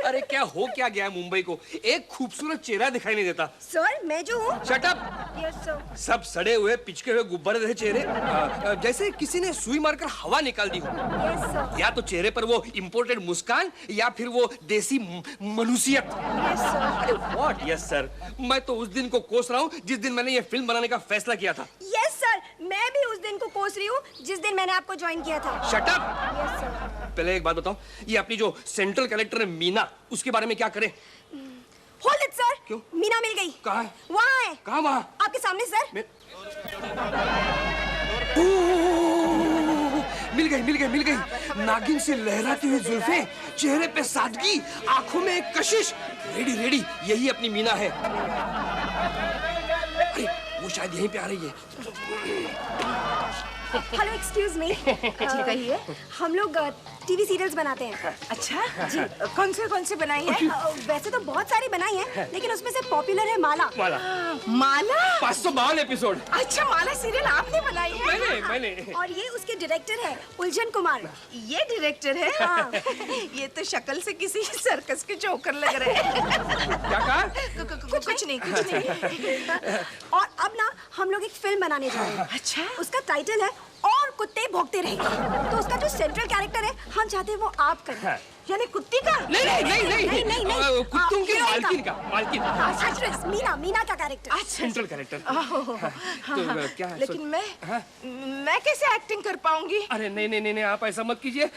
अरे क्या हो क्या गया है मुंबई को? एक खूबसूरत चेहरा दिखाई नहीं देता। सर मैं जो हूँ। Shut up. Yes sir. सब सड़े हुए पिचके हुए गुब्बारे जैसे चेहरे, जैसे किसी ने सुई मारकर हवा निकाल दी हो। Yes sir. या तो चेहरे पर वो इम्पोर्टेड मुस्कान या फिर वो देसी मनुष्यत। Yes sir. अरे व्हाट यस सर? मैं तो उस दिन को कोस रहा हूँ जिस दिन मैंने ये फिल्म बनाने का फैसला किया था। यस सर, मैं भी उस दिन को कोस रही हूँ जिस दिन मैंने आपको ज्वाइन किया था। Shut up. Yes sir. पहले एक बात बताओ, ये अपनी जो सेंट्रल कैरेक्टर है मीना, उसके बारे में क्या करें? Hold it sir. क्यों? मीना मिल गई। कहाँ है? वहाँ है। कहाँ वहाँ? आपके सामने सर। मिल गई। नागिन से लहराती हुई जुल्फें, चेहरे पे सादगी, आंखों में एक कशिश। रेडी, यही अपनी मीना है। अरे वो शायद यहीं पे आ रही है। Hello excuse me. कहिए। हम लोग टीवी सीरियल्स बनाते हैं। अच्छा जी। कौन से बनाई है? वैसे तो बहुत सारी बनाई हैं, लेकिन उसमें से पॉपुलर है माला। माला 552 एपिसोड। अच्छा, माला सीरियल आपने बनाई है? मैंने। और ये उसके डायरेक्टर है उलझन कुमार। ये डायरेक्टर है? हाँ। ये तो शक्ल से किसी सर्कस के जोकर लग रहे हैं। क्या कहा? कुछ नहीं। और अब ना हम लोग एक फिल्म बनाने जा रहे हैं। अच्छा। उसका टाइटल है और कुत्ते भौंकते रहेंगे। तो उसका जो सेंट्रल कैरेक्टर है हम चाहते हैं वो आप करें। यानी कुत्ती का? नहीं, कुत्तों की मालकिन। एक्ट्रेस मीना का कैरेक्टर। Central character. तो क्या? लेकिन मैं कैसे एक्टिंग कर पाऊंगी? अरे नहीं, आप ऐसा मत कीजिए,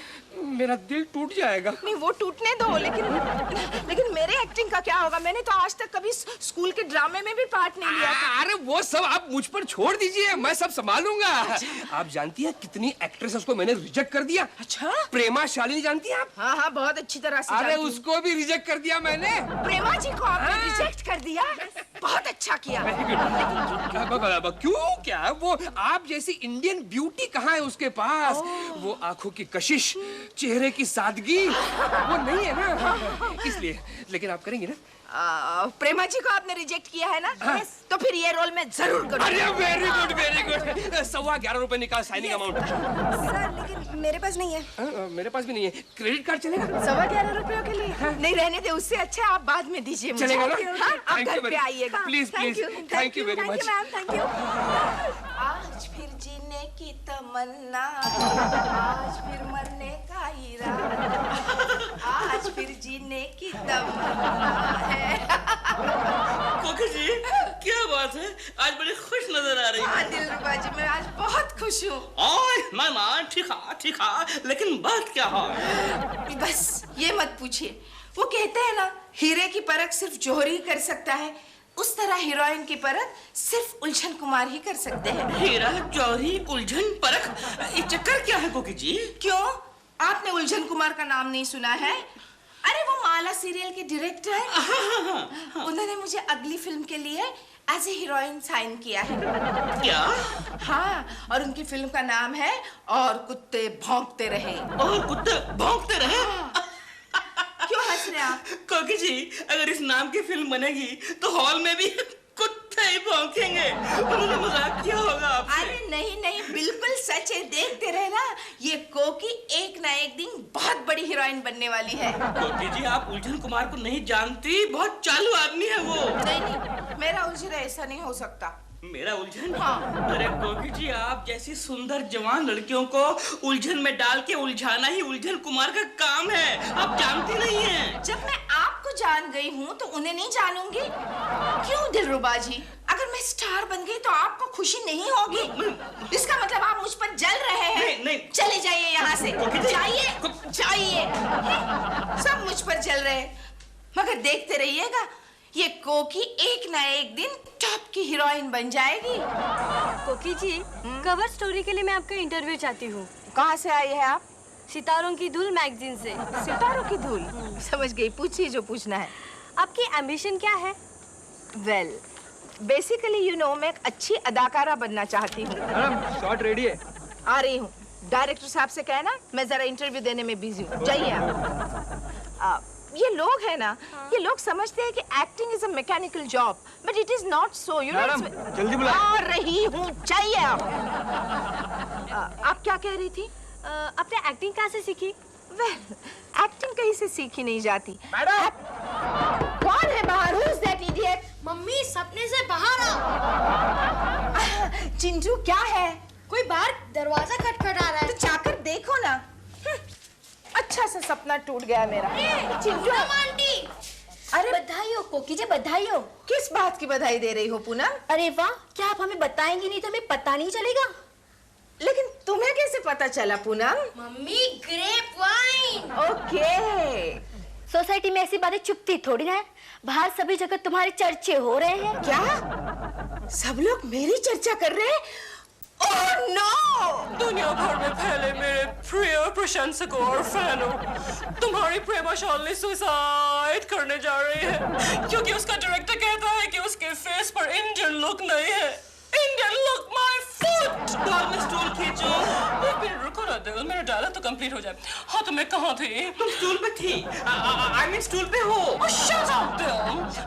मेरा दिल टूट जाएगा। नहीं, वो टूटने दो, लेकिन मेरे एक्टिंग का क्या होगा? मैंने तो आज तक कभी स्कूल के ड्रामे में भी पार्ट नहीं लिया था। अरे वो सब आप मुझ पर छोड़ दीजिए, मैं सब संभालूंगा। आप जानती हैं कितनी एक्ट्रेसेस को मैंने रिजेक्ट कर दिया? अच्छा। प्रेमा शालिनी जानती हैं आप? हाँ, बहुत अच्छी तरह से। अरे उसको भी रिजेक्ट कर दिया मैंने। प्रेमा जी को आपने रिजेक्ट कर दिया? बहुत अच्छा किया। क्यों? क्या वो आप जैसी इंडियन ब्यूटी कहाँ है उसके पास? वो आंखों की कशिश, चेहरे की सादगी, वो नहीं है ना, इसलिए। लेकिन आप करेंगी ना? प्रेमा जी को आपने रिजेक्ट किया है ना? तो फिर ये रोल मैं जरूर करूंगा। अरे वेरी गुड। 11.25 रुपए निकाल साइनिंग अमाउंट। सर लेकिन मेरे पास नहीं है। मेरे पास भी नहीं है। क्रेडिट कार्ड चलेगा? 11.25 रुपयों के लिए? नहीं, रहने दे, उससे अच्छा आप बाद में दीजिए मुझे। चलेगा ना? आप घर पे आइएगा। Please thank you very much. Thank you. आज फिर जीने की तमन्ना, आज फिर मरने का इरादा, आज फिर जीने की तमन्ना है। कोकी जी, क्या बात है? आज बड़ी खुश नजर आ रही है। हाँ दिलरुबा जी, मैं आज बहुत खुश हूँ। मैं ठीक है, लेकिन बात क्या है? बस ये मत पूछिए। वो कहते हैं ना, हीरे की परख सिर्फ जौहरी ही कर सकता है, उस तरह हीरोइन की परख सिर्फ उलझन कुमार ही कर सकते हैं। हीरा, जौहरी, उलझन, परख, ये चक्कर क्या है कोकी जी? क्यों? आपने उलझन कुमार का नाम नहीं सुना है? अरे वो माला सीरियल के डायरेक्टर हैं। उन्होंने मुझे अगली फिल्म के लिए एज ए हीरोइन साइन किया है। क्या? हाँ, और उनकी फिल्म का नाम है और कुत्ते भौंकते रहे। और कुत्ते भौंकते रहे? क्यों हंस रहे आप? कोकी जी, अगर इस नाम की फिल्म बनेगी तो हॉल में भी कुत्ते ही भौंकेंगे। उन्होंने मजाक किया होगा आपसे। अरे नहीं, बिल्कुल सच है। देखते रहे ना, ये कोकी एक ना एक दिन बहुत बड़ी हीरोइन बनने वाली है। कोकी जी, आप उलझन कुमार को नहीं जानती, बहुत चालू आदमी है वो। नहीं, मेरा उलझन ऐसा नहीं हो सकता। मेरा उलझन? हाँ। अरे कोकी जी, आप जैसी सुंदर जवान लड़कियों को उलझन में डाल के उलझाना ही उलझन कुमार का काम है। आप जानती नहीं हैं। जब मैं आपको जान गई हूँ तो उन्हें नहीं जानूंगी? क्यों दिलरुबा जी? अगर मैं स्टार बन गई तो आपको खुशी नहीं होगी? इसका मतलब आप मुझ पर जल रहे हैं? नहीं। चले जाइए यहाँ से। जाइए। सब मुझ पर जल रहे हैं, मगर देखते रहिएगा, ये कोकी एक ना एक दिन टॉप की हीरोइन बन जाएगी। कोकी जी, कवर स्टोरी के लिए मैं आपका इंटरव्यू चाहती हूँ। कहाँ से आई है आप? सितारों की धूल मैगजीन से। सितारों की धूल? समझ गई, पूछिए जो पूछना है। आपकी एम्बिशन क्या है? वेल, बेसिकली यू नो, मैं एक अच्छी अदाकारा बनना चाहती हूँ। मैडम शॉट रेडी है। आ रही हूँ। डायरेक्टर साहब से कहना मैं जरा इंटरव्यू देने में बिजी हूँ। जाइए आप। ये लोग है ना, ये लोग समझते हैं कि acting is a mechanical job, but it is not so. You know, जल्दी बुलाएं। आ रही हूँ, चाहिए आप। आप क्या कह रही थी? आपने एक्टिंग कहाँ से सीखी? एक्टिंग कहीं से सीखी नहीं जाती। मैडम, कौन है बाहर? Who's that idiot? मम्मी सपने से बाहर आओ। चिंटू क्या है? कोई बाहर दरवाजा खटखटा रहा है। तो जाकर देखो ना। अच्छा सा सपना टूट गया मेरा। चिंटू आंटी, अरे बधाई हो कोकी जी, बधाई हो। किस बात की बधाई दे रही हो पूनम? अरे वाह, क्या आप हमें बताएंगी नहीं तो हमें पता नहीं चलेगा? लेकिन तुम्हें कैसे पता चला Poonam? Mummy grape wine. Okay. Society में ऐसी बातें चुपती थोड़ी ना है। बाहर सभी जगह तुम्हारे चर्चे हो रहे हैं। क्या सब लोग मेरी चर्चा कर रहे हैं? Oh no! दुनिया भर में फैले मेरे प्रिय प्रशंसकों और फैनों, तुम्हारी प्रेमा शालिनी सुसाइड करने जा रही है क्योंकि उसका डायरेक्टर कहता है कि उसके फेस पर इंडियन लुक नहीं है। Indian look my foot. डाल में स्टूल खींचो। एक मिनट रुको ना दिल, मेरा डायलॉग तो कंप्लीट हो जाए। हाँ तो मैं कहाँ थी? तुम स्टूल पे थी। आई मीन स्टूल पे हो। शट अप दिल,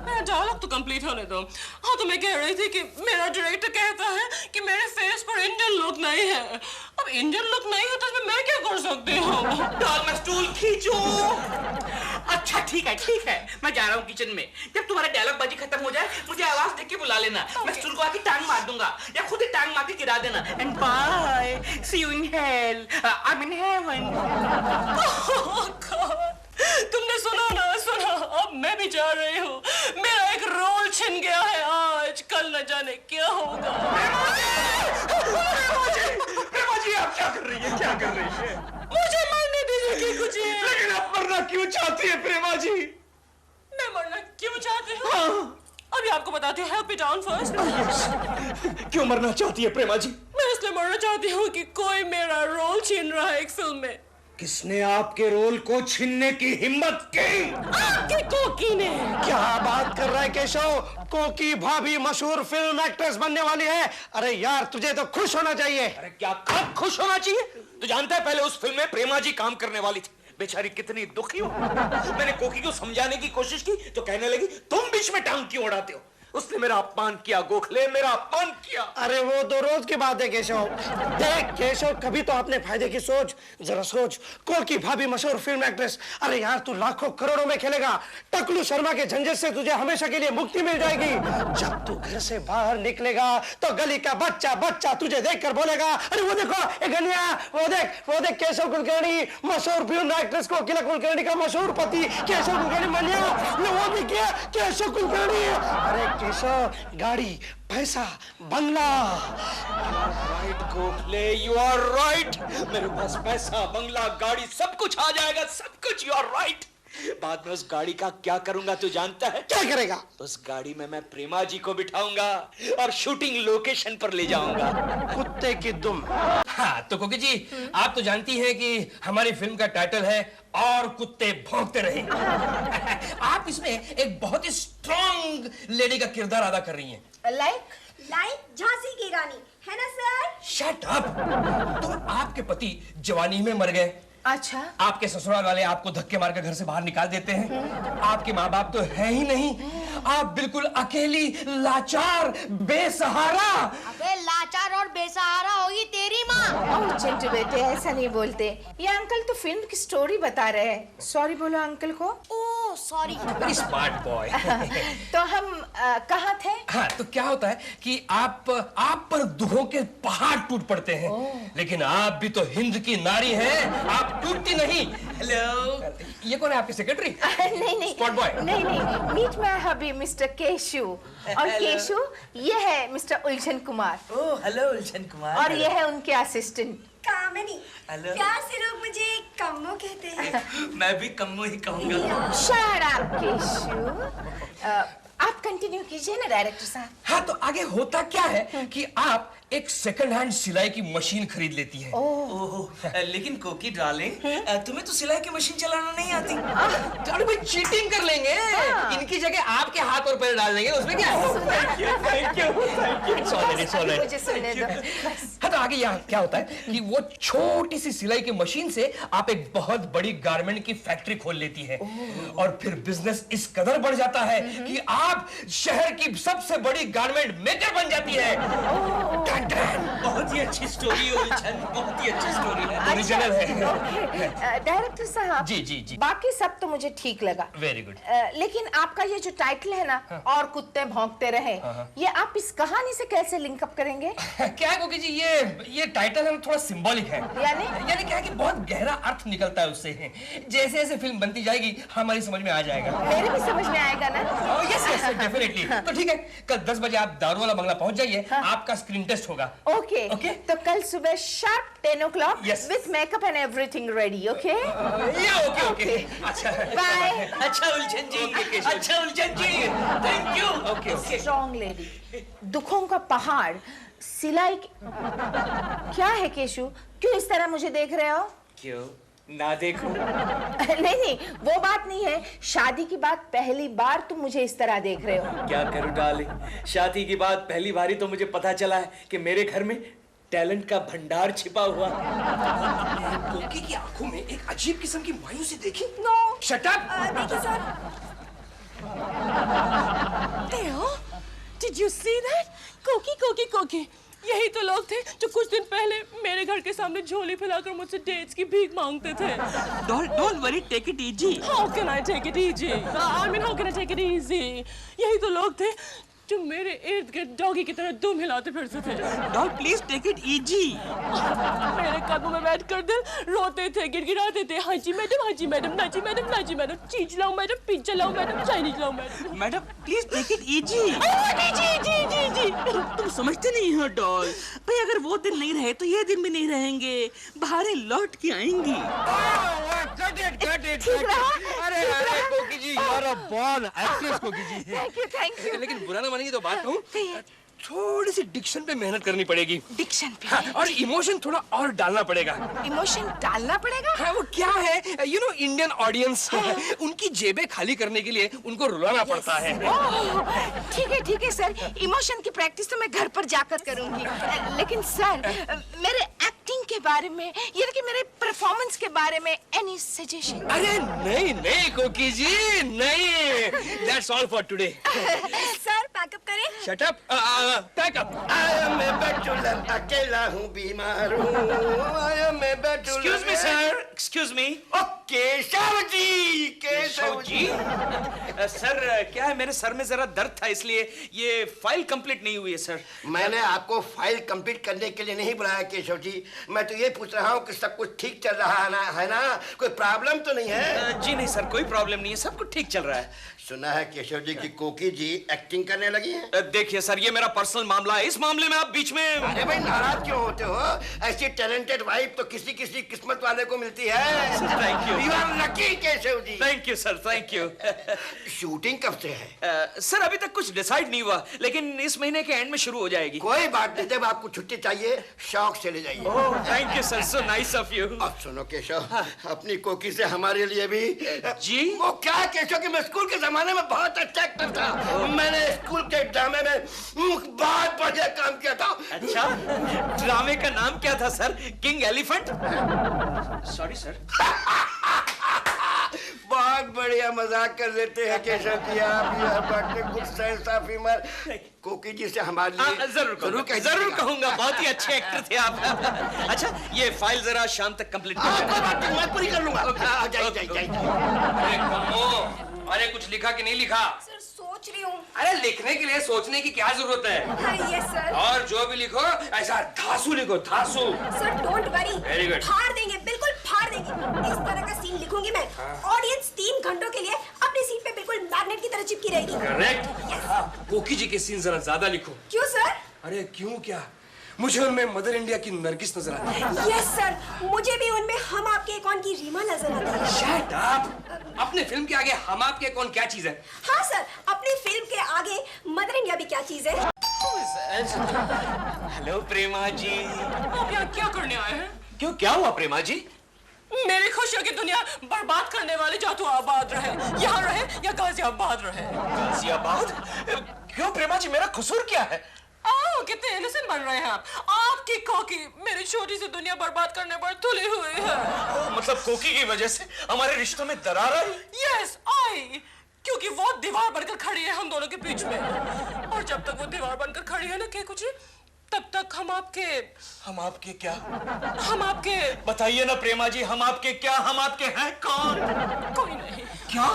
मेरा डायलॉग तो कंप्लीट होने दो। हाँ तो मैं कह रही थी कि मेरा डायरेक्टर कहता है कि मेरे फेस पर इंडियन लुक नहीं है। अब इंडियन लुक नहीं है तो इसमें मैं क्या कर सकती हूँ? डाल में स्टूल खींचो। अच्छा ठीक है, मैं जा रहा हूँ किचन में। जब तुम्हारा डायलॉग बाजी खत्म हो जाए मुझे आवाज देके के बुला लेना। मैं स्टूल को आके टांग मार दूंगा या खुद ही टांग मार के गिरा देना। And bye, see you in hell, I mean heaven. तुमने सुना, अब मैं भी जा रही हूँ। मेरा एक रोल छिन गया है आज, कल न जाने क्या होगा। प्रेमा जी आप क्या कर रही है, क्या कर रही है? मुझे मरने दीजिए कि कुछ है। लेकिन आप मरना क्यों चाहती है प्रेमा जी? मैं मरना क्यों चाहती हूँ? अभी आपको बताती हूँ। Help me down first. क्यों मरना चाहती है प्रेमा जी? मैं इसलिए मरना चाहती हूँ कि कोई मेरा रोल छीन रहा है एक फिल्म में। किसने आपके रोल को छीनने की हिम्मत की? आपकी कोकी ने। क्या बात कर रहा है केशव? कोकी भाभी मशहूर फिल्म एक्ट्रेस बनने वाली है। अरे यार तुझे तो खुश होना चाहिए। अरे क्या कब खुश होना चाहिए? तू जानता है पहले उस फिल्म में प्रेमा जी काम करने वाली थी। बेचारी कितनी दुखी हो। मैंने कोकी को समझाने की कोशिश की तो कहने लगी तुम बीच में टांग क्यों उड़ाते हो। उसने मेरा अपमान किया गोखले, मेरा अपमान किया। अरे वो तो रोज की बात है केशव। देख केशव, कभी तो अपने फायदे की सोच। जरा सोच, कोकी भाभी मशहूर फिल्म एक्ट्रेस। अरे यार तू लाखों करोड़ों में खेलेगा। टकलू शर्मा के झंझट से तुझे हमेशा के लिए मुक्ति मिल जाएगी। जब तू घर से बाहर निकलेगा तो गली का बच्चा तुझे देखकर बोलेगा अरे वो देखो एक गनिया, वो देख केशव कुलकर्णी मशहूर फिल्म एक्ट्रेस कोकिला कुलकर्णी का मशहूर पति केशव कुलकर्णी मनिया। वो भी क्या केशव कुलकर्णी। अरे केशव, गाड़ी, पैसा, बंगला। Right Gokhale, you are right. मेरे पास पैसा, बंगला, गाड़ी सब कुछ आ जाएगा, सब कुछ। You are right. बाद में उस गाड़ी का क्या करूंगा तू जानता है? क्या करेगा? उस गाड़ी में मैं प्रेमा जी को बिठाऊंगा और शूटिंग लोकेशन पर ले जाऊंगा। कुत्ते की दुम। हाँ तो कोकी जी आप तो जानती हैं कि हमारी फिल्म का टाइटल है और कुत्ते भौंकते रहे। आप इसमें एक बहुत ही स्ट्रॉन्ग लेडी का किरदार अदा कर रही हैं। लाइक झांसी की रानी है ना सर? Shut up. तो आपके पति जवानी में मर गए। अच्छा। आपके ससुराल वाले आपको धक्के मारकर घर से बाहर निकाल देते हैं। आपके माँ बाप तो है ही नहीं। आप बिल्कुल अकेली, लाचार, बेसहारा। अबे लाचार और बेसहारा होगी तेरी माँ। ओह चिंटू बेटे ऐसा नहीं बोलते। ये अंकल तो फिल्म की स्टोरी बता रहे हैं। सॉरी बोलो अंकल को। Oh sorry. Very smart boy. तो हम कहाँ थे? हाँ तो क्या होता है कि आप पर दुखों के पहाड़ टूट पड़ते हैं। लेकिन आप भी तो हिंद की नारी हैं, आप टूटती नहीं। हेलो, ये कौन है आपकी सेक्रेटरी? नहीं स्पॉट बॉय। नहीं meet my hubby mister Keshu. और केशु ये है मिस्टर उलझन कुमार। ओह हेलो उलझन कुमार। और ये है उनके असिस्टेंट कामिनी। हेलो। प्यार से लोग मुझे कम्मो कहते हैं। मैं भी कम्मो ही कहूंगा। Shut up Keshu. आप कंटिन्यू कीजिए ना डायरेक्टर साहब। हाँ तो आगे होता क्या है कि आप एक सेकंड हैंड सिलाई की मशीन खरीद लेती हैं। ओह लेकिन कोकी डार्लिंग तुम्हें तो सिलाई की मशीन चलाना नहीं आती। अरे भाई चीटिंग कर लेंगे। इनकी जगह आपके हाथ और पैर डाल देंगे, उसमें क्या है? Thank you. It's all right, it's all right. मुझे सुनने दो। हाँ तो आगे यहाँ क्या होता है कि वो छोटी सी सिलाई की मशीन से आप एक बहुत बड़ी गारमेंट की फैक्ट्री खोल लेती है और फिर बिजनेस इस कदर बढ़ जाता है कि आप शहर की सबसे बड़ी गारमेंट मेकर बन जाती है। बहुत ही अच्छी स्टोरी है उलझन, बहुत ही अच्छी स्टोरी है, ओरिजिनल है। डायरेक्टर साहब, जी जी जी, बाकी सब तो मुझे ठीक लगा। Very good. लेकिन आपका ये जो टाइटल है ना, और कुत्ते भौंकते रहे, ये आप इस कहानी से कैसे लिंकअप करेंगे? क्या है कोकी जी, ये टाइटल है थोड़ा सिंबॉलिक है। यानी क्या है कि बहुत गहरा अर्थ निकलता है उससे। जैसे जैसे फिल्म बनती जाएगी हमारी समझ में आ जाएगा। मेरे भी समझ में आएगा ना? Yes yes definitely. तो ठीक है, कल 10 बजे आप दारू वाला बंगला पहुंच जाइए, आपका स्क्रीन टेस्ट होगा। Okay okay. तो कल सुबह sharp 10 o'clock Yes. with makeup and everything ready, okay? Okay okay. अच्छा Bye. अच्छा उलझन जी, अच्छा Uljhan ji, thank you. Okay okay. Strong lady. दुखों का पहाड़, सिलाई क्या है केशु? क्यों इस तरह मुझे देख रहे हो? क्यों ना देखो? नहीं, वो बात नहीं है। शादी की बात पहली बार तुम मुझे इस तरह देख रहे हो। क्या करूं डार्लिंग, शादी की बात पहली बारी तो मुझे पता चला है कि मेरे घर में टैलेंट का भंडार छिपा हुआ। कोकी की आंखों में एक अजीब किस्म की मायूसी देखी। No shut up. देखिए sir. Theo, did you see that? कोकी, यही तो लोग थे जो कुछ दिन पहले मेरे घर के सामने झोली फैलाकर मुझसे डेट्स की भीख मांगते थे। Don't worry, take it easy. How can I take it easy? I mean, how can I take it easy? यही तो लोग थे जो मेरे इर्द गिर्द डॉगी की तरह दुम हिलाते फिरते थे। Don't please take it easy. मेरे कदमों में बैठकर दिल रोते थे, गिड़गिड़ाते थे। हाँ जी मैडम, ना जी मैडम, चीज लाऊं मैडम, पिज्जा लाऊं मैडम, चाइनीज लाऊं madam. Madam please take it easy. जी। तुम समझते नहीं हो डॉल, भाई अगर वो दिन नहीं रहे तो ये दिन भी नहीं रहेंगे, बाहर लौट के आएंगी। अरे Koki ji, you are a born actress Koki ji. Thank you. लेकिन बुरा ना मानिए तो बात कहूं, थोड़ी सी डिक्शन पे मेहनत करनी पड़ेगी। डिक्शन पे? हाँ, और इमोशन थोड़ा और डालना पड़ेगा। इमोशन डालना पड़ेगा? हाँ, वो क्या है, यू नो इंडियन ऑडियंस, उनकी जेबें खाली करने के लिए उनको रुलाना पड़ता है। ठीक है सर, इमोशन की प्रैक्टिस तो मैं घर पर जाकर करूंगी। लेकिन सर, मेरे एक्टिंग के बारे में, यानी कि मेरे परफॉर्मेंस के बारे में एनी सजेशन? अरे नहीं कोकी जी, नहीं। That's all for today. Sir pack up करें? Shut up, pack up. मैं बैचलर अकेला हूँ, बीमार हूँ। मैं bachelor. Excuse me sir, excuse me. Keshav ji. Sir क्या है, मेरे सर में जरा दर्द था इसलिए ये फाइल कंप्लीट नहीं हुई है सर। मैंने आपको फाइल कंप्लीट करने के लिए नहीं बुलाया केशव जी, मैं तो ये पूछ रहा हूँ कि सब कुछ ठीक चल रहा है ना? कोई प्रॉब्लम तो नहीं है? जी नहीं सर, कोई प्रॉब्लम नहीं है, सब कुछ ठीक चल रहा है। सुना है केशव जी की कोकी जी एक्टिंग करने लगी है। देखिए सर, ये मेरा पर्सनल मामला है, इस मामले में आप बीच में। अरे भाई नाराज क्यों होते हो? ऐसी टैलेंटेड वाइफ तो किसी किस्मत वाले को मिलती है। Thank you. You are lucky Keshav ji. Thank you sir, thank you. Shooting कब से है? सर अभी तक कुछ डिसाइड नहीं हुआ, लेकिन इस महीने के एंड में शुरू हो जाएगी। कोई बात नहीं, जब आपको छुट्टी चाहिए शौक से ले जाइए। Thank you sir, so nice of you. अब सुनो केशव, अपनी कोकी से हमारे लिए भी। जी? वो क्या केशव कि मैं स्कूल के जमाने में बहुत अच्छा एक्टर था। मैंने स्कूल के ड्रामे में बहुत बढ़िया काम किया था। अच्छा, ड्रामे का नाम क्या था sir? King elephant? Sorry sir. बहुत बढ़िया मजाक कर लेते हैं केशव जी आप। You have good sense of humour. कोकी जी से हमारे लिए जरूर कहूंगा, बहुत ही अच्छे एक्टर थे आप। अच्छा, ये फाइल जरा शाम तक कंप्लीट कोई बात नहीं, मैं पूरी कर लूंगा। जाइए। अरे कमो, अरे कुछ लिखा कि नहीं लिखा? सर सोच रही हूँ। अरे लिखने के लिए सोचने की क्या जरूरत है? हाँ यस सर। और जो भी लिखो ऐसा धांसू लिखो, धांसू। Sir don't worry, Very good. फाड़ देंगे, बिल्कुल फाड़ देंगे। इस तरह का सीन लिखूंगी मैं, ऑडियंस 3 घंटों के लिए अपनी सीट पे बिल्कुल मैग्नेट की तरह चिपकी रहेगी। करेक्ट। कोकी जी के सीन जरा ज्यादा लिखो। क्यों सर? अरे क्यों क्या, मुझे उनमें मदर इंडिया की नरगिस नजर आती है। यस सर, मुझे भी उनमें हम आपके कौन की रीमा नजर आती है। Shut up. अपने फिल्म के आगे हम आपके कौन क्या चीज है? हाँ सर, अपनी फिल्म के आगे मदर इंडिया भी क्या चीज है। हेलो प्रेमा जी। आप यहाँ क्या करने आए हैं? क्यों, क्या हुआ प्रेमा जी? मेरी खुशियों की दुनिया बर्बाद करने वाले जातू आबाद रहे, यहाँ रहे या गाजियाबाद रहे। गाजियाबाद? क्यों प्रेमा जी, मेरा कसूर क्या है? कितने इनोसेंट बन रहे हैं आप। आपकी कोकी मेरी छोटी सी दुनिया बर्बाद करने पर तुली हुई है। मतलब कोकी की वजह से हमारे रिश्तों में दरार आई? यस आई, क्योंकि वो दीवार बनकर खड़ी है हम दोनों के बीच में, और जब तक वो दीवार बनकर खड़ी है ना केकू जी, तब तक हम आपके क्या? हम आपके बताइए ना प्रेमा जी, हम आपके क्या? हम आपके हैं कौन? कोई नहीं। क्या?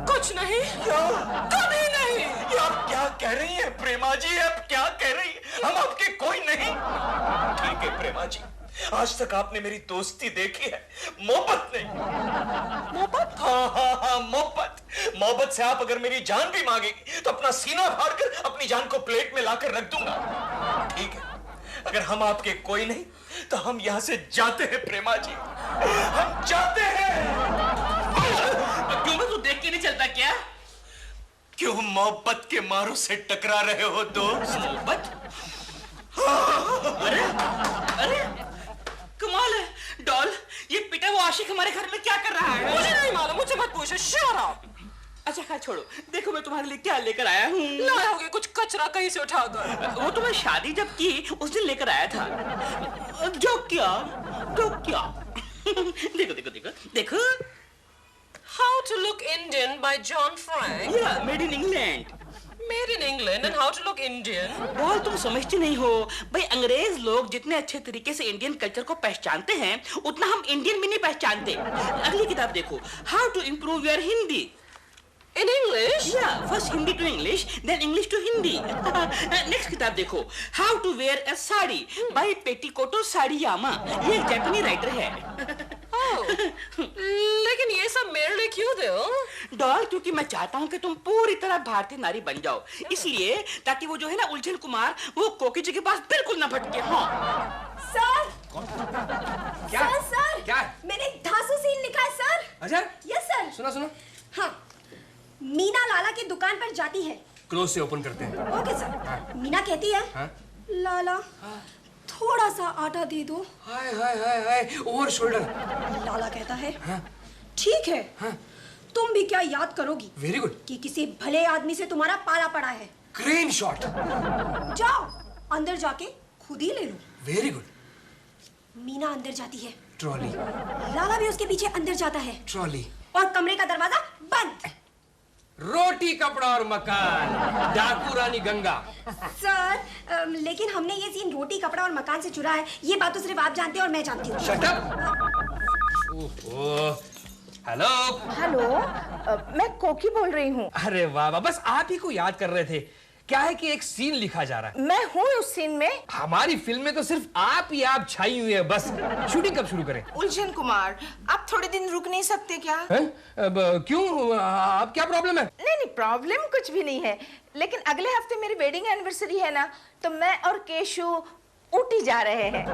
कुछ नहीं। क्या? कभी नहीं। ये आप क्या कह रही हैं प्रेमा जी? आप क्या कह रही हैं? हम आपके कोई नहीं। ठीक है प्रेमा जी, आज तक आपने मेरी दोस्ती देखी है, मोहब्बत नहीं। मोहब्बत? हाँ, मोहब्बत से आप अगर मेरी जान भी मांगेगी तो अपना सीना फाड़कर अपनी जान को प्लेट में लाकर रख दूंगा। ठीक है, अगर हम आपके कोई नहीं तो हम यहां से जाते हैं प्रेमा जी, हम जाते हैं। क्यों मैं तू देख के नहीं चलता क्या? क्यों मोहब्बत के मारों से टकरा रहे हो दोस्त? मोहब्बत? अरे कमाल है डॉल, ये पिटा वो आशिक हमारे घर में क्या कर रहा है? मुझे नहीं मालूम, मुझे मत पूछो। Shut up. अच्छा खैर छोड़ो, देखो मैं तुम्हारे लिए क्या लेकर आया हूँ। लाया होगे कुछ कचरा कहीं से उठाकर। वो तो मैं शादी जब की उस दिन लेकर आया था। जो क्या देखो देखो देखो देखो। How to Look Indian by John Frank. Yeah, made in England. Made in England and how to look Indian. Ball तुम समझते नहीं हो भाई, अंग्रेज लोग जितने अच्छे तरीके से इंडियन कल्चर को पहचानते हैं उतना हम इंडियन भी नहीं पहचानते। अगली किताब देखो, how to improve your Hindi. In English? Yeah, first Hindi to English, then English to Hindi. Next किताब देखो, How to wear a sari by पेटीकोटो साड़ीयामा। ये एक जापानी राइटर है। लेकिन ये सब मेरे लिए क्यों दे हो? डॉल, क्योंकि मैं चाहता हूँ कि तुम पूरी तरह भारतीय नारी बन जाओ, इसलिए ताकि वो जो है ना उलझन कुमार, वो कोकी जी के पास बिल्कुल ना भटके। हाँ सर। क्या? सर क्या? मैंने एक धांसू सीन लिखा है सर। अच्छा, यस सर। सुनो। हाँ, मीना लाला की दुकान पर जाती है। क्लोज से ओपन करते हैं। Okay sir. मीना कहती है, हाँ? लाला थोड़ा सा आटा दे दो। हाय ओवर शोल्डर। लाला कहता है, हाँ? ठीक है। हाँ? तुम भी क्या याद करोगी वेरी गुड। कि किसी भले आदमी से तुम्हारा पाला पड़ा है। Crane shot. जाओ अंदर जाके खुद ही ले लो। Very good. मीना अंदर जाती है, ट्रॉली। लाला भी उसके पीछे अंदर जाता है ट्रॉली। और कमरे का दरवाजा बंद। रोटी कपड़ा और मकान, डाकू रानी गंगा। सर लेकिन हमने ये सीन रोटी कपड़ा और मकान से चुरा है, ये बात तो सिर्फ आप जानते हैं और मैं जानती हूँ। Shut up. ओहो, हेलो। हेलो, मैं कोकी बोल रही हूँ। अरे वाह, बस आप ही को याद कर रहे थे। क्या है कि एक सीन लिखा जा रहा है। मैं हूँ उस सीन में। हमारी फिल्म में तो सिर्फ आप ही आप छाई हुई है बस। शूटिंग कब शुरू करें? उलझन कुमार, आप थोड़े दिन रुक नहीं सकते क्या? क्यों, आप क्या प्रॉब्लम है? नहीं, प्रॉब्लम कुछ भी नहीं है, लेकिन अगले हफ्ते मेरी वेडिंग एनिवर्सरी है ना, तो मैं और केशु ऊटी जा रहे हैं।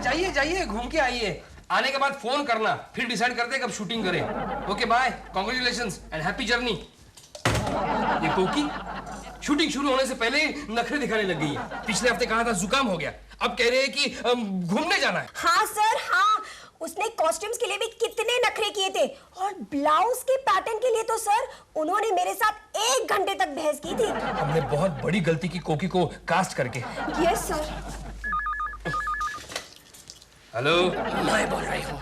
जाइए घूम के आइए। आने के बाद फोन करना, फिर डिसाइड करते हैं कब शूटिंग करें। Okay bye, congratulations and happy journey. ये कोकी शूटिंग शुरू होने से पहले ही नखरे दिखाने लग गई है। पिछले हफ्ते कहा था जुकाम हो गया, अब कह रहे हैं कि घूमने जाना है। हाँ सर हाँ, उसने कॉस्ट्यूम्स के लिए भी कितने नखरे किए थे, और ब्लाउज के पैटर्न के लिए तो सर उन्होंने मेरे साथ 1 घंटे तक बहस की थी। हमने बहुत बड़ी गलती की कोकी को कास्ट करके। Yes sir. हेलो, मैं बोल रही हूँ।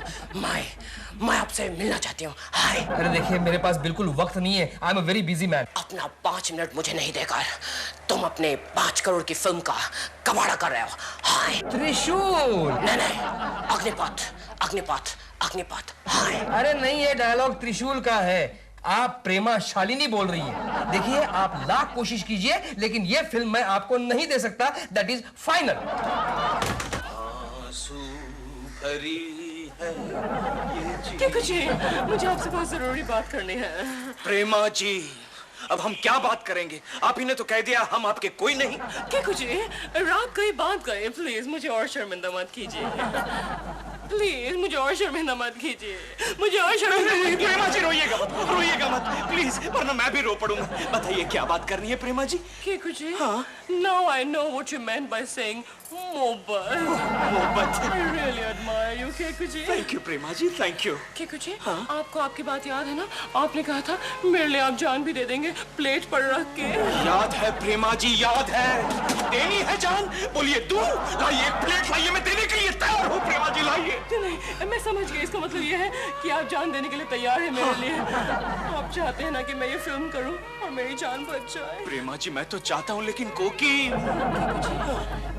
मैं आपसे मिलना चाहती हूँ। हाय। अरे देखिए, मेरे पास बिल्कुल वक्त नहीं है। I am a very busy man. अपना 5 मिनट मुझे नहीं देकर तुम अपने 5 करोड़ की फिल्म का कबाड़ा कर रहे हो। हाय। त्रिशूल। नहीं, अग्निपथ। हाय। अरे नहीं, ये डायलॉग त्रिशूल का है। आप प्रेमा शालिनी बोल रही हैं। देखिए, आप लाख कोशिश कीजिए, लेकिन ये फिल्म मैं आपको नहीं दे सकता। That is final. क्या कुछ है? मुझे आपसे बहुत जरूरी बात करनी है। प्रेमा जी, अब हम क्या बात करेंगे? आप ही ने तो कह दिया हम आपके कोई नहीं। क्या कुछ है? रात कहीं बात गए, प्लीज मुझे और शर्मिंदा मत कीजिए। प्लीज मुझे और शर्मिंदा मत कीजिए। मुझे और शर्मिंदा मत कीजिए। प्रेमा जी रोइएगा मत प्लीज, वरना मैं भी रो पड़ूंगा। बताइए क्या बात करनी है प्रेमा जी? क्या कुछ है? हाँ। Now I know what you meant by saying मोहब्बत। I really admire you, Keku ji. Thank you Prema ji, thank you. Keku ji, आपको आपकी बात याद है ना? आपने कहा था मेरे लिए आप जान भी दे देंगे प्लेट पर रख के। याद है प्रेमा जी, याद है। देनी है जान, बोलिए दूं। लाइए एक प्लेट लाइए, मैं देने के लिए तैयार हूँ प्रेमा जी, लाइए। नहीं, मैं समझ गई। इसका मतलब ये है कि आप जान देने के लिए तैयार हैं मेरे लिए। आप चाहते हैं ना कि मैं ये फिल्म करूं और मेरी जान बच जाए। प्रेमा जी मैं तो चाहता हूँ, लेकिन कोकी।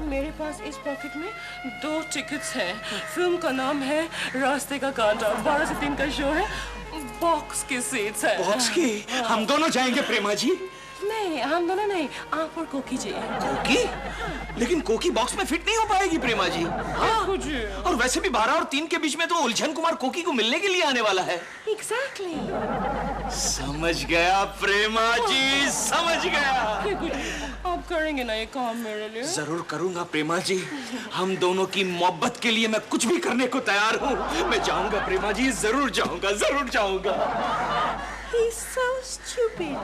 मेरे पास इस पॉकेट में 2 टिकट्स हैं। फिल्म का नाम है रास्ते का कांटा। 12 से 3 का शो है। बॉक्स की सीट्स है। बॉक्स की? हम दोनों जाएंगे प्रेमा जी? नहीं, हम दोनों नहीं, आप और कोकी जी। कोकी? लेकिन कोकी बॉक्स में फिट नहीं हो पाएगी प्रेमा जी। जी। और वैसे भी 12 और 3 के बीच में तो उलझन कुमार कोकी को मिलने के लिए आने वाला है। Exactly। समझ गया प्रेमा जी, समझ गया। आप करेंगे ना ये काम मेरे लिए? जरूर करूंगा प्रेमा जी। हम दोनों की मोहब्बत के लिए मैं कुछ भी करने को तैयार हूँ। मैं जाऊंगा प्रेमा जी, जरूर जाऊंगा, जरूर जाऊंगा। He's so stupid.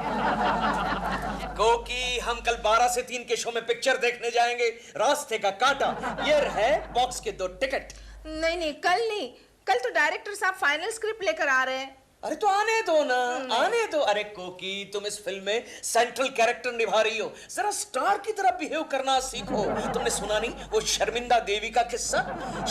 कोकी, हम कल 12 से 3 के शो में पिक्चर देखने जाएंगे, रास्ते का कांटा। ये है बॉक्स के 2 टिकट। नहीं, कल नहीं। कल तो डायरेक्टर साहब फाइनल स्क्रिप्ट लेकर आ रहे हैं। अरे तो आने दो ना, आने दो। अरे कोकी, तुम इस फिल्म में सेंट्रल कैरेक्टर निभा रही हो, जरा स्टार की तरह बिहेव करना सीखो। तुमने सुना नहीं वो शर्मिंदा देवी का किस्सा?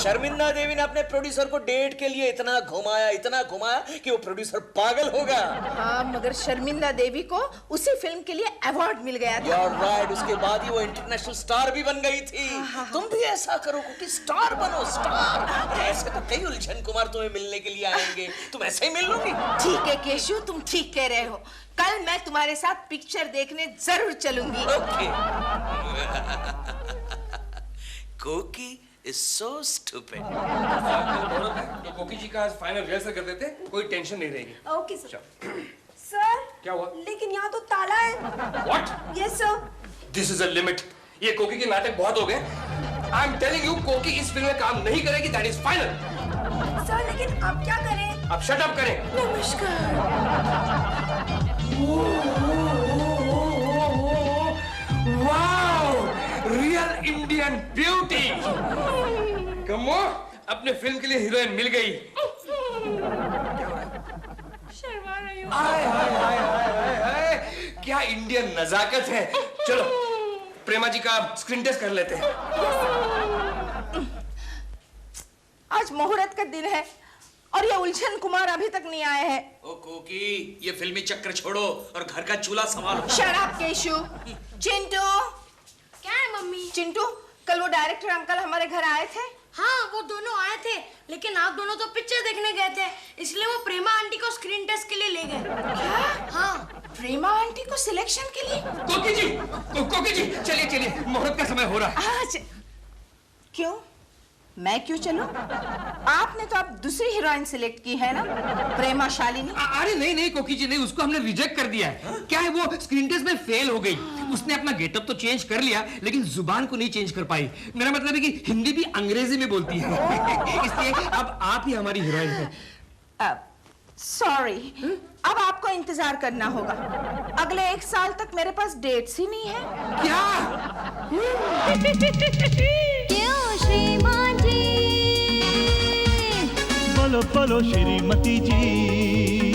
शर्मिंदा देवी ने अपने प्रोड्यूसर को डेट के लिए इतना घुमाया कि वो प्रोड्यूसर पागल हो गया। हाँ, मगर शर्मिंदा देवी को उसी फिल्म के लिए अवार्ड मिल गया था। You're right, उसके बाद ही वो इंटरनेशनल स्टार भी बन गई थी। तुम भी ऐसा करो कि स्टार बनो, स्टार। ऐसे तो कई उलझन कुमार तुम्हें मिलने के लिए आएंगे, तुम ऐसे ही मिल लोगी। ठीक है केशु, तुम ठीक कह रहे हो। कल मैं तुम्हारे साथ पिक्चर देखने जरूर चलूंगी। ओके। कोकी इज सो स्टूपिड। तो कोकी जी का फाइनल रिहर्सल कर देते, कोई टेंशन नहीं रहेगी। Okay sir. सर, क्या हुआ? लेकिन यहाँ तो ताला है। What? Yes sir. This is a limit. ये कोकी के नाटक बहुत हो गए। आई एम टेलिंग यू, कोकी इस फिल्म में काम नहीं करेगी, दैट इज फाइनल। सर, लेकिन अब क्या करें? अब शट अप करें। नमस्कार। Wow, real Indian beauty. कमो, अपने फिल्म के लिए हीरोइन मिल गई। शर्मा रही हूँ। हाय हाय हाय हाय हाय, क्या इंडियन नजाकत है। चलो प्रेमा जी का स्क्रीन टेस्ट कर लेते हैं। आज मुहूर्त का दिन है और ये उलझन कुमार अभी तक नहीं आए हैं। ओ कोकी, ये फिल्मी चक्कर छोड़ो और घर का चूल्हा संभालो। शराब केशु। चिंटू। क्या है मम्मी? चिंटू, कल वो डायरेक्टर अंकल हमारे घर आए थे। हाँ, वो दोनों आए थे, लेकिन आप दोनों तो पिक्चर देखने गए थे, इसलिए वो प्रेमा आंटी को स्क्रीन टेस्ट के लिए ले गए। क्या? हाँ। प्रेमा आंटी को सिलेक्शन के लिए? कोकी जी, कोकी जी, चलिए, मुहूर्त का समय हो रहा है। आज क्यों? मैं क्यों चलूं? आपने तो अब दूसरी हीरोइन सिलेक्ट की है ना, प्रेमा शालिनी। अरे नहीं कोकी जी, नहीं, उसको हमने रिजेक्ट कर दिया है। क्या है, वो स्क्रीन टेस्ट में फेल हो गई। उसने अपना गेटअप तो चेंज कर लिया, लेकिन जुबान को नहीं चेंज कर पाई। मेरा मतलब है कि हिंदी भी अंग्रेजी में बोलती है। इसलिए अब आप ही हमारी हीरोइन हैं। सॉरी, अब आपको इंतजार करना होगा। अगले 1 साल तक मेरे पास डेट्स ही नहीं है। क्या? क्यों श्रीमान जी? बोलो बोलो श्रीमती जी।